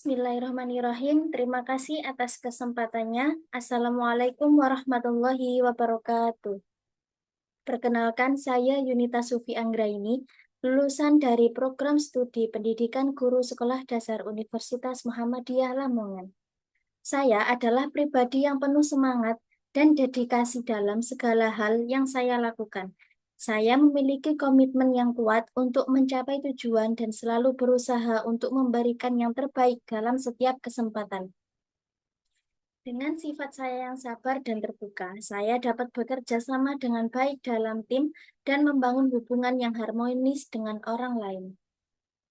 Bismillahirrahmanirrahim. Terima kasih atas kesempatannya. Assalamualaikum warahmatullahi wabarakatuh. Perkenalkan, saya Yunita Sufi Anggraini, lulusan dari program studi pendidikan guru sekolah dasar Universitas Muhammadiyah Lamongan. Saya adalah pribadi yang penuh semangat dan dedikasi dalam segala hal yang saya lakukan. Saya memiliki komitmen yang kuat untuk mencapai tujuan dan selalu berusaha untuk memberikan yang terbaik dalam setiap kesempatan. Dengan sifat saya yang sabar dan terbuka, saya dapat bekerja sama dengan baik dalam tim dan membangun hubungan yang harmonis dengan orang lain.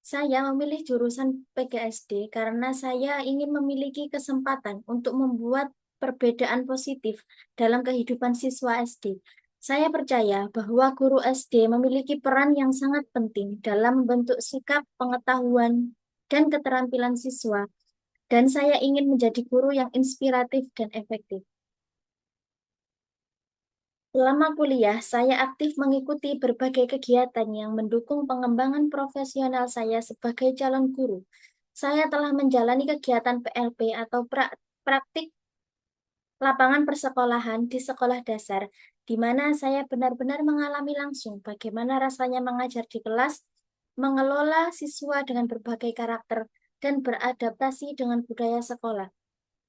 Saya memilih jurusan PGSD karena saya ingin memiliki kesempatan untuk membuat perbedaan positif dalam kehidupan siswa SD. Saya percaya bahwa guru SD memiliki peran yang sangat penting dalam membentuk sikap, pengetahuan, dan keterampilan siswa, dan saya ingin menjadi guru yang inspiratif dan efektif. Selama kuliah, saya aktif mengikuti berbagai kegiatan yang mendukung pengembangan profesional saya sebagai calon guru. Saya telah menjalani kegiatan PLP atau praktik lapangan persekolahan di sekolah dasar, di mana saya benar-benar mengalami langsung bagaimana rasanya mengajar di kelas, mengelola siswa dengan berbagai karakter, dan beradaptasi dengan budaya sekolah.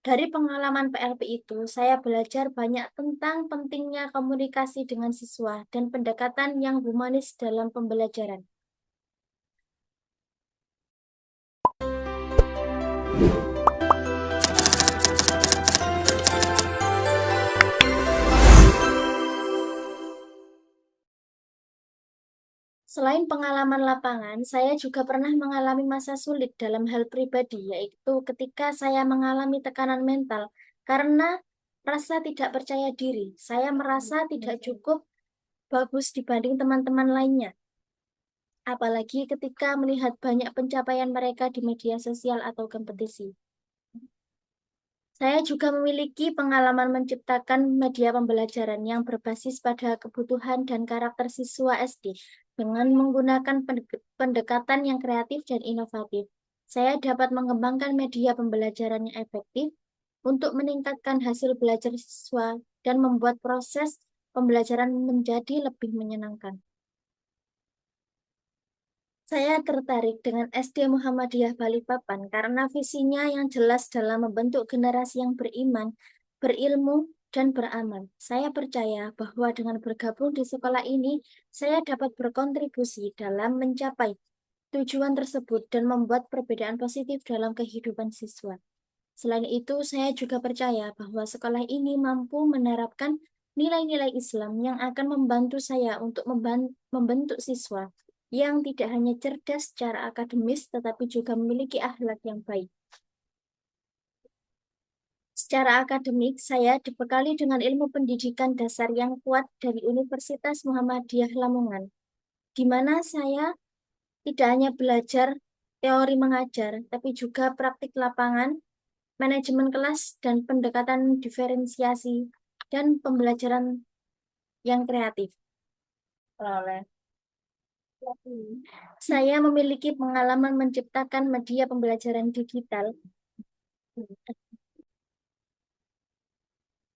Dari pengalaman PLP itu, saya belajar banyak tentang pentingnya komunikasi dengan siswa dan pendekatan yang humanis dalam pembelajaran. Selain pengalaman lapangan, saya juga pernah mengalami masa sulit dalam hal pribadi, yaitu ketika saya mengalami tekanan mental karena rasa tidak percaya diri. Saya merasa tidak cukup bagus dibanding teman-teman lainnya, apalagi ketika melihat banyak pencapaian mereka di media sosial atau kompetisi. Saya juga memiliki pengalaman menciptakan media pembelajaran yang berbasis pada kebutuhan dan karakter siswa SD dengan menggunakan pendekatan yang kreatif dan inovatif. Saya dapat mengembangkan media pembelajaran yang efektif untuk meningkatkan hasil belajar siswa dan membuat proses pembelajaran menjadi lebih menyenangkan. Saya tertarik dengan SD Muhammadiyah Balikpapan karena visinya yang jelas dalam membentuk generasi yang beriman, berilmu, dan beramal. Saya percaya bahwa dengan bergabung di sekolah ini, saya dapat berkontribusi dalam mencapai tujuan tersebut dan membuat perbedaan positif dalam kehidupan siswa. Selain itu, saya juga percaya bahwa sekolah ini mampu menerapkan nilai-nilai Islam yang akan membantu saya untuk membentuk siswa yang tidak hanya cerdas secara akademis, tetapi juga memiliki akhlak yang baik. Secara akademik, saya dibekali dengan ilmu pendidikan dasar yang kuat dari Universitas Muhammadiyah Lamongan, di mana saya tidak hanya belajar teori mengajar, tapi juga praktik lapangan, manajemen kelas, dan pendekatan diferensiasi dan pembelajaran yang kreatif. Saya memiliki pengalaman menciptakan media pembelajaran digital.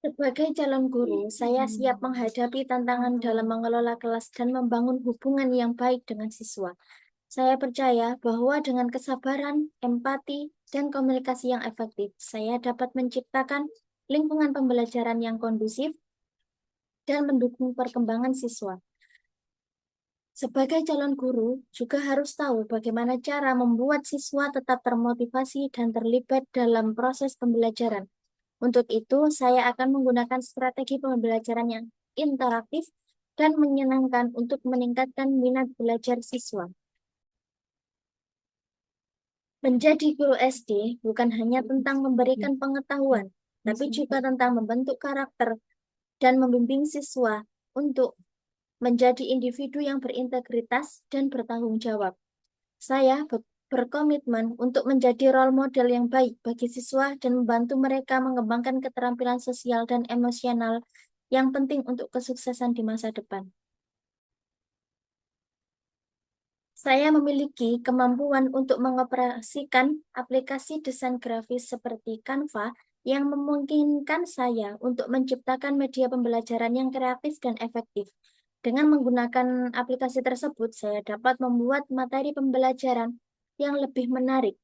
Sebagai calon guru, saya siap menghadapi tantangan dalam mengelola kelas dan membangun hubungan yang baik dengan siswa. Saya percaya bahwa dengan kesabaran, empati, dan komunikasi yang efektif, saya dapat menciptakan lingkungan pembelajaran yang kondusif dan mendukung perkembangan siswa. Sebagai calon guru, juga harus tahu bagaimana cara membuat siswa tetap termotivasi dan terlibat dalam proses pembelajaran. Untuk itu, saya akan menggunakan strategi pembelajaran yang interaktif dan menyenangkan untuk meningkatkan minat belajar siswa. Menjadi guru SD bukan hanya tentang memberikan pengetahuan, tapi juga tentang membentuk karakter dan membimbing siswa untuk menjadi individu yang berintegritas dan bertanggung jawab. Saya berkomitmen untuk menjadi role model yang baik bagi siswa dan membantu mereka mengembangkan keterampilan sosial dan emosional yang penting untuk kesuksesan di masa depan. Saya memiliki kemampuan untuk mengoperasikan aplikasi desain grafis seperti Canva yang memungkinkan saya untuk menciptakan media pembelajaran yang kreatif dan efektif. Dengan menggunakan aplikasi tersebut, saya dapat membuat materi pembelajaran yang lebih menarik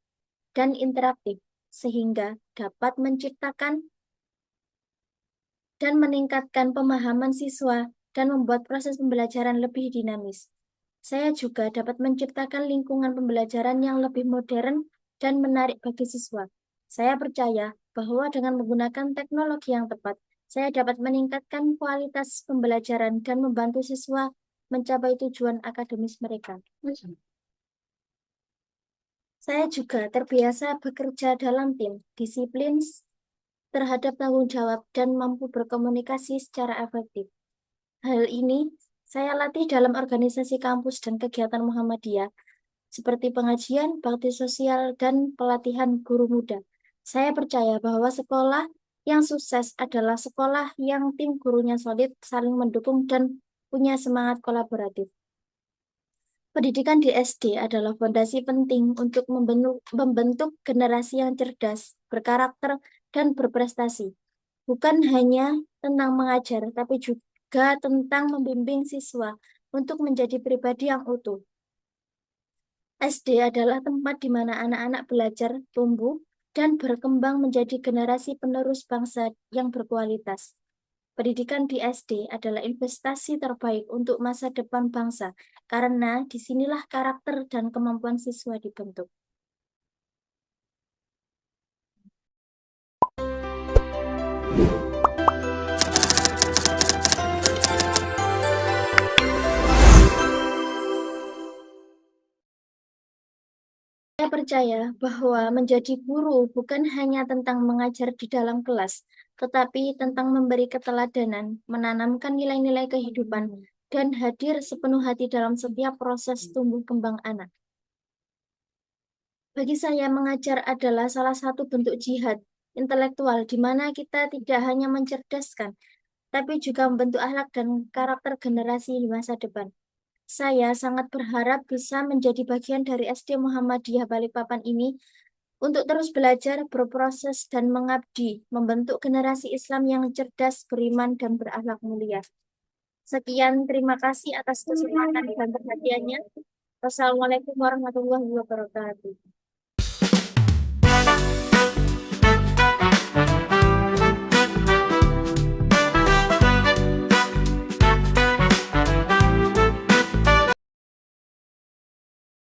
dan interaktif, sehingga dapat menciptakan dan meningkatkan pemahaman siswa dan membuat proses pembelajaran lebih dinamis. Saya juga dapat menciptakan lingkungan pembelajaran yang lebih modern dan menarik bagi siswa. Saya percaya bahwa dengan menggunakan teknologi yang tepat, saya dapat meningkatkan kualitas pembelajaran dan membantu siswa mencapai tujuan akademis mereka. Saya juga terbiasa bekerja dalam tim, disiplin terhadap tanggung jawab, dan mampu berkomunikasi secara efektif. Hal ini saya latih dalam organisasi kampus dan kegiatan Muhammadiyah, seperti pengajian, bakti sosial, dan pelatihan guru muda. Saya percaya bahwa sekolah yang sukses adalah sekolah yang tim gurunya solid, saling mendukung, dan punya semangat kolaboratif. Pendidikan di SD adalah fondasi penting untuk membentuk generasi yang cerdas, berkarakter, dan berprestasi. Bukan hanya tentang mengajar, tapi juga tentang membimbing siswa untuk menjadi pribadi yang utuh. SD adalah tempat di mana anak-anak belajar, tumbuh, dan berkembang menjadi generasi penerus bangsa yang berkualitas. Pendidikan di SD adalah investasi terbaik untuk masa depan bangsa, karena disinilah karakter dan kemampuan siswa dibentuk. Saya percaya bahwa menjadi guru bukan hanya tentang mengajar di dalam kelas, tetapi tentang memberi keteladanan, menanamkan nilai-nilai kehidupan, dan hadir sepenuh hati dalam setiap proses tumbuh kembang anak. Bagi saya, mengajar adalah salah satu bentuk jihad intelektual di mana kita tidak hanya mencerdaskan, tapi juga membentuk akhlak dan karakter generasi di masa depan. Saya sangat berharap bisa menjadi bagian dari SD Muhammadiyah Balikpapan ini untuk terus belajar, berproses, dan mengabdi, membentuk generasi Islam yang cerdas, beriman, dan berakhlak mulia. Sekian, terima kasih atas kesempatan dan perhatiannya. Wassalamualaikum warahmatullahi wabarakatuh.